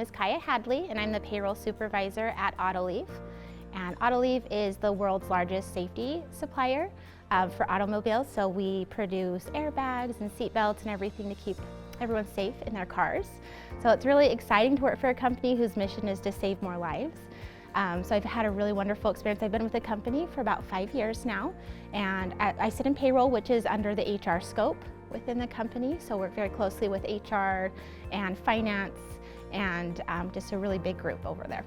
is Hadley, and I'm the payroll supervisor at Autoliv. And Autoliv is the world's largest safety supplier for automobiles. So we produce airbags and seat belts and everything to keep everyone safe in their cars. So it's really exciting to work for a company whose mission is to save more lives. So I've had a really wonderful experience. I've been with the company for about 5 years now, and I sit in payroll, which is under the HR scope within the company. So work very closely with HR and finance and just a really big group over there.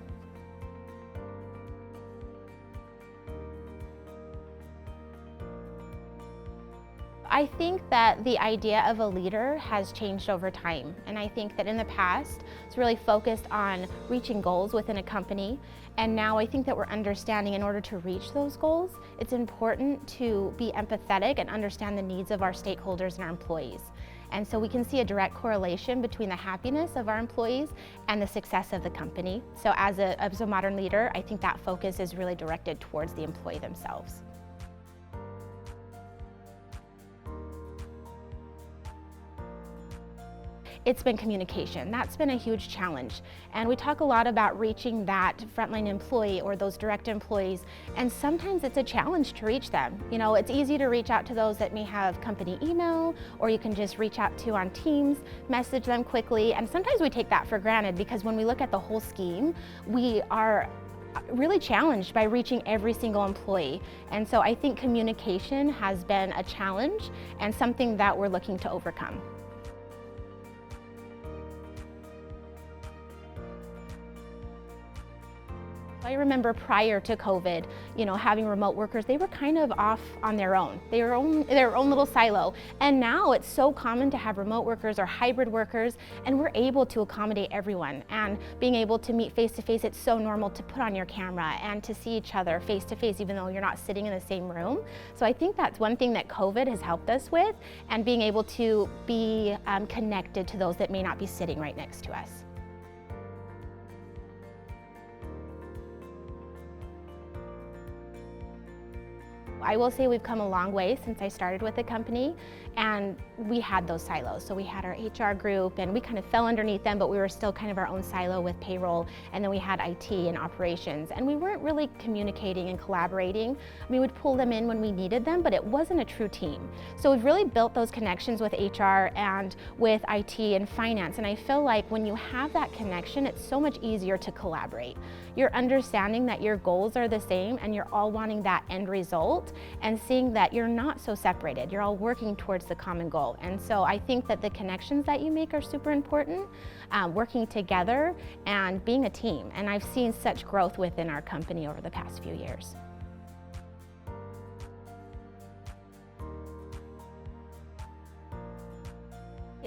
I think that the idea of a leader has changed over time, and I think that in the past it's really focused on reaching goals within a company, and now I think that we're understanding in order to reach those goals, it's important to be empathetic and understand the needs of our stakeholders and our employees. And so we can see a direct correlation between the happiness of our employees and the success of the company. So as a modern leader, I think that focus is really directed towards the employee themselves. It's been communication. That's been a huge challenge. And we talk a lot about reaching that frontline employee or those direct employees, and sometimes it's a challenge to reach them. You know, it's easy to reach out to those that may have company email, or you can just reach out to on Teams, message them quickly, and sometimes we take that for granted because when we look at the whole scheme, we are really challenged by reaching every single employee. And so I think communication has been a challenge and something that we're looking to overcome. I remember prior to COVID, having remote workers, they were kind of off on their own. They were their own little silo. And now it's so common to have remote workers or hybrid workers, and we're able to accommodate everyone. And being able to meet face to face, it's so normal to put on your camera and to see each other face to face, even though you're not sitting in the same room. So I think that's one thing that COVID has helped us with, and being able to be connected to those that may not be sitting right next to us. I will say we've come a long way since I started with the company, and we had those silos. So we had our HR group, and we kind of fell underneath them, but we were still kind of our own silo with payroll, and then we had IT and operations, and we weren't really communicating and collaborating. We would pull them in when we needed them, but it wasn't a true team. So we've really built those connections with HR and with IT and finance, and I feel like when you have that connection, it's so much easier to collaborate. You're understanding that your goals are the same, and you're all wanting that end result, and seeing that you're not so separated. You're all working towards the common goal. And so I think that the connections that you make are super important, working together and being a team. And I've seen such growth within our company over the past few years.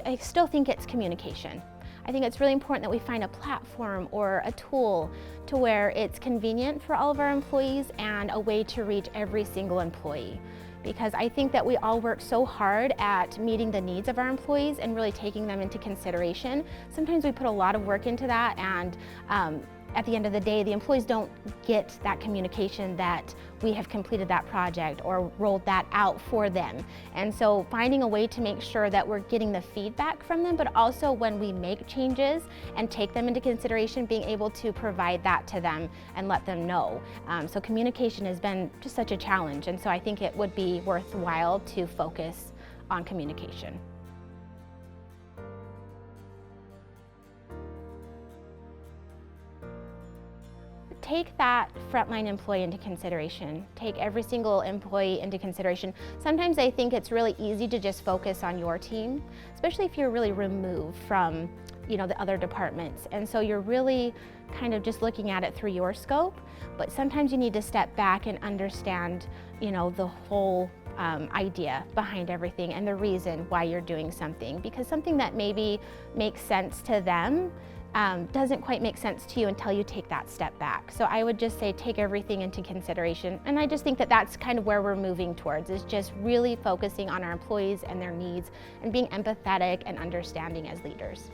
I still think it's communication. I think it's really important that we find a platform or a tool to where it's convenient for all of our employees and a way to reach every single employee. Because I think that we all work so hard at meeting the needs of our employees and really taking them into consideration. Sometimes we put a lot of work into that, and at the end of the day, the employees don't get that communication that we have completed that project or rolled that out for them. And so finding a way to make sure that we're getting the feedback from them, but also when we make changes and take them into consideration, being able to provide that to them and let them know. So communication has been just such a challenge, and so I think it would be worthwhile to focus on communication. Take that frontline employee into consideration. Take every single employee into consideration. Sometimes I think it's really easy to just focus on your team, especially if you're really removed from the other departments. And so you're really kind of just looking at it through your scope, but sometimes you need to step back and understand the whole idea behind everything and the reason why you're doing something, because something that maybe makes sense to them doesn't quite make sense to you until you take that step back. So I would just say take everything into consideration, and I just think that that's kind of where we're moving towards, is just really focusing on our employees and their needs and being empathetic and understanding as leaders.